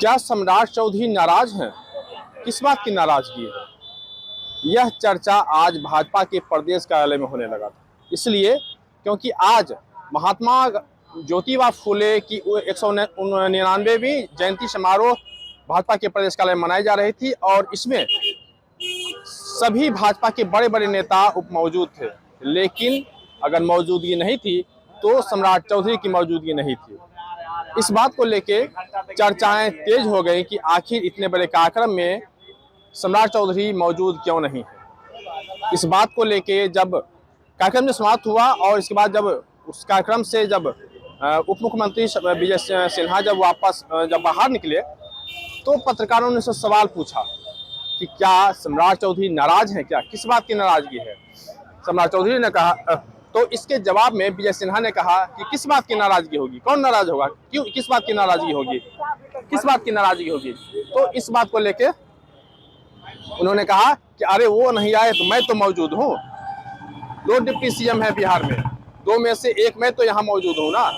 क्या सम्राट चौधरी नाराज हैं? किस बात की नाराजगी है? यह चर्चा आज भाजपा के प्रदेश कार्यालय में होने लगा था, इसलिए क्योंकि आज महात्मा ज्योतिबा फुले की 199वीं जयंती समारोह भाजपा के प्रदेश कार्यालय में मनाई जा रही थी और इसमें सभी भाजपा के बड़े बड़े नेता मौजूद थे। लेकिन अगर मौजूदगी नहीं थी तो सम्राट चौधरी की मौजूदगी नहीं थी। इस बात को लेके चर्चाएं तेज हो गई कि आखिर इतने बड़े कार्यक्रम में सम्राट चौधरी मौजूद क्यों नहीं है। इस बात को लेके जब कार्यक्रम समाप्त हुआ और इसके बाद जब उस कार्यक्रम से जब उप मुख्यमंत्री विजय सिन्हा जब बाहर निकले तो पत्रकारों ने उससे सवाल पूछा कि क्या सम्राट चौधरी नाराज हैं, क्या किस बात की नाराजगी है। सम्राट चौधरी ने कहा तो इसके जवाब में विजय सिन्हा ने कहा कि किस बात की नाराजगी होगी, कौन नाराज होगा, क्यों, किस बात की नाराजगी होगी, किस बात की नाराजगी होगी। तो इस बात को लेके उन्होंने कहा कि अरे वो नहीं आए तो मैं तो मौजूद हूँ। 2 डिप्टी सीएम है बिहार में, 2 में से एक मैं तो यहाँ मौजूद हूँ ना,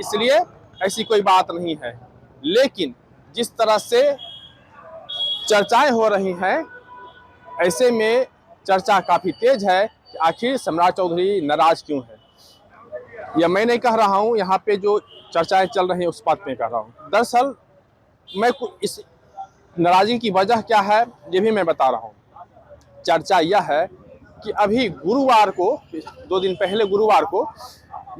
इसलिए ऐसी कोई बात नहीं है। लेकिन जिस तरह से चर्चाएं हो रही हैं ऐसे में चर्चा काफी तेज है कि आखिर सम्राट चौधरी नाराज क्यों है। यह मैं नहीं कह रहा हूं, यहाँ पे जो चर्चाएं चल रही हैं उस बात पे कह रहा हूं। दरअसल मैं इस नाराजगी की वजह क्या है ये भी मैं बता रहा हूं। चर्चा यह है कि अभी गुरुवार को, 2 दिन पहले गुरुवार को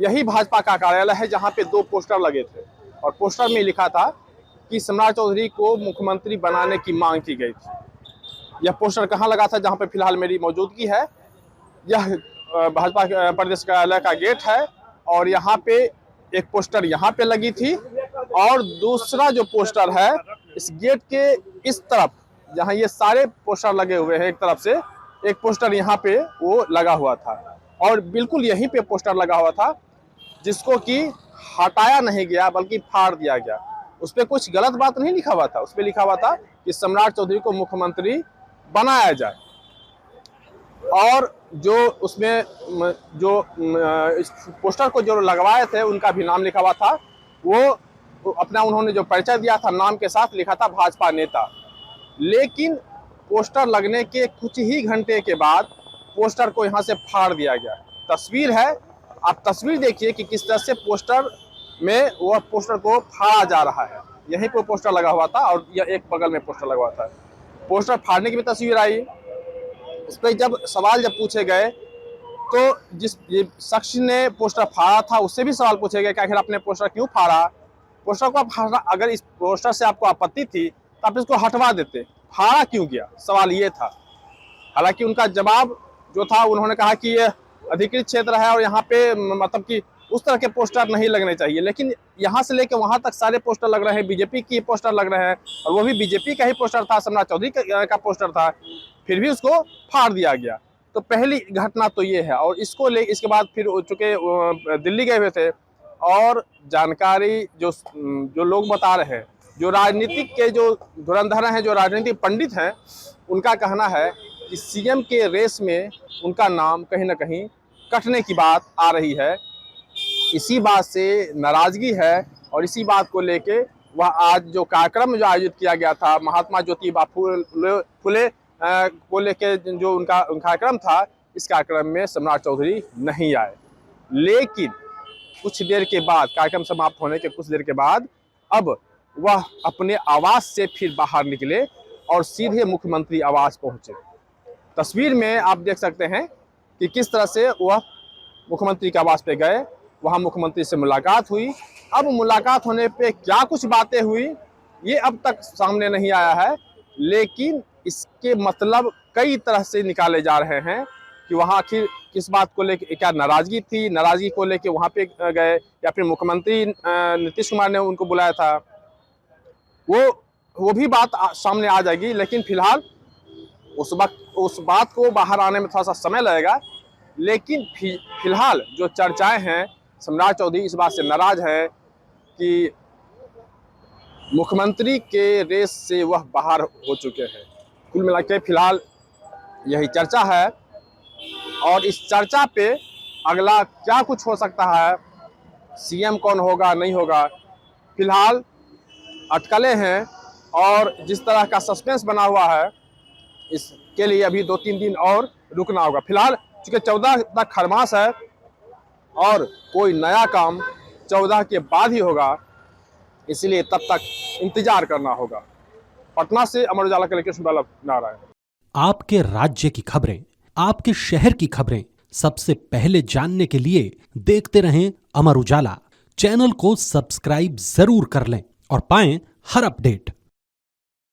यही भाजपा का कार्यालय है जहां पे 2 पोस्टर लगे थे और पोस्टर में लिखा था कि सम्राट चौधरी को मुख्यमंत्री बनाने की मांग की गई थी। यह पोस्टर कहाँ लगा था, जहाँ पे फिलहाल मेरी मौजूदगी है, यह भाजपा प्रदेश कार्यालय का गेट है और यहाँ पे एक पोस्टर यहाँ पे लगी थी और दूसरा जो पोस्टर है इस गेट के इस तरफ, जहाँ ये सारे पोस्टर लगे हुए हैं, एक तरफ से एक पोस्टर यहाँ पे वो लगा हुआ था और बिल्कुल यहीं पे पोस्टर लगा हुआ था जिसको कि हटाया नहीं गया बल्कि फाड़ दिया गया। उस पर कुछ गलत बात नहीं लिखा हुआ था, उस पर लिखा हुआ था कि सम्राट चौधरी को मुख्यमंत्री बनाया जाए और जो उसमें जो इस पोस्टर को जो लगवाए थे उनका भी नाम लिखा हुआ था। वो अपना उन्होंने जो परिचय दिया था नाम के साथ लिखा था भाजपा नेता। लेकिन पोस्टर लगने के कुछ ही घंटे के बाद पोस्टर को यहाँ से फाड़ दिया गया। तस्वीर है, आप तस्वीर देखिए कि किस तरह से पोस्टर में वह पोस्टर को फाड़ा जा रहा है। यहीं पर पोस्टर लगा हुआ था और यह एक बगल में पोस्टर लगा हुआ था। पोस्टर फाड़ने की भी तस्वीर आई। उस पर जब सवाल पूछे गए तो जिस शख्स ने पोस्टर फाड़ा था उससे भी सवाल पूछे गए कि आखिर आपने पोस्टर क्यों फाड़ा, पोस्टर को फाड़ा, अगर इस पोस्टर से आपको आपत्ति थी तो आप इसको हटवा देते, फाड़ा क्यों गया, सवाल ये था। हालांकि उनका जवाब जो था, उन्होंने कहा कि ये अधिकृत क्षेत्र है और यहाँ पे मतलब कि उस तरह के पोस्टर नहीं लगने चाहिए। लेकिन यहाँ से लेकर वहाँ तक सारे पोस्टर लग रहे हैं, बीजेपी की पोस्टर लग रहे हैं और वो भी बीजेपी का ही पोस्टर था, सम्राट चौधरी का पोस्टर था, फिर भी उसको फाड़ दिया गया। तो पहली घटना तो ये है। और इसके बाद फिर चूंकि दिल्ली गए हुए थे और जानकारी जो लोग बता रहे हैं, जो राजनीतिक के जो धुरंधर हैं, जो राजनीतिक पंडित हैं, उनका कहना है कि सीएम के रेस में उनका नाम कहीं ना कहीं कटने की बात आ रही है। इसी बात से नाराजगी है और इसी बात को लेके वह आज जो कार्यक्रम जो आयोजित किया गया था महात्मा ज्योतिबा फुले को लेके जो उनका कार्यक्रम था, इस कार्यक्रम में सम्राट चौधरी नहीं आए। लेकिन कुछ देर के बाद, कार्यक्रम समाप्त होने के कुछ देर के बाद, अब वह अपने आवास से फिर बाहर निकले और सीधे मुख्यमंत्री आवास पहुंचे। तस्वीर में आप देख सकते हैं कि किस तरह से वह मुख्यमंत्री के आवास पे गए, वहां मुख्यमंत्री से मुलाकात हुई। अब मुलाकात होने पे क्या कुछ बातें हुई ये अब तक सामने नहीं आया है, लेकिन इसके मतलब कई तरह से निकाले जा रहे हैं कि वहां आखिर किस बात को लेकर, क्या नाराजगी थी, नाराजगी को लेकर वहां पे गए या फिर मुख्यमंत्री नीतीश कुमार ने उनको बुलाया था, वो भी बात सामने आ जाएगी। लेकिन फिलहाल उस बात को बाहर आने में थोड़ा सा समय लगेगा। लेकिन फिलहाल जो चर्चाएं हैं, सम्राट चौधरी इस बात से नाराज है कि मुख्यमंत्री के रेस से वह बाहर हो चुके हैं। कुल मिलाकर फिलहाल यही चर्चा है और इस चर्चा पे अगला क्या कुछ हो सकता है, सीएम कौन होगा नहीं होगा, फिलहाल अटकलें हैं। और जिस तरह का सस्पेंस बना हुआ है, इसके लिए अभी 2-3 दिन और रुकना होगा। फिलहाल चूंकि 14 तक खरमास है और कोई नया काम 14 के बाद ही होगा, इसलिए तब तक इंतजार करना होगा। पटना से अमर उजाला के लिए कृष्ण बल्लभ नारायण। आपके राज्य की खबरें, आपके शहर की खबरें सबसे पहले जानने के लिए देखते रहें अमर उजाला। चैनल को सब्सक्राइब जरूर कर लें और पाएं हर अपडेट।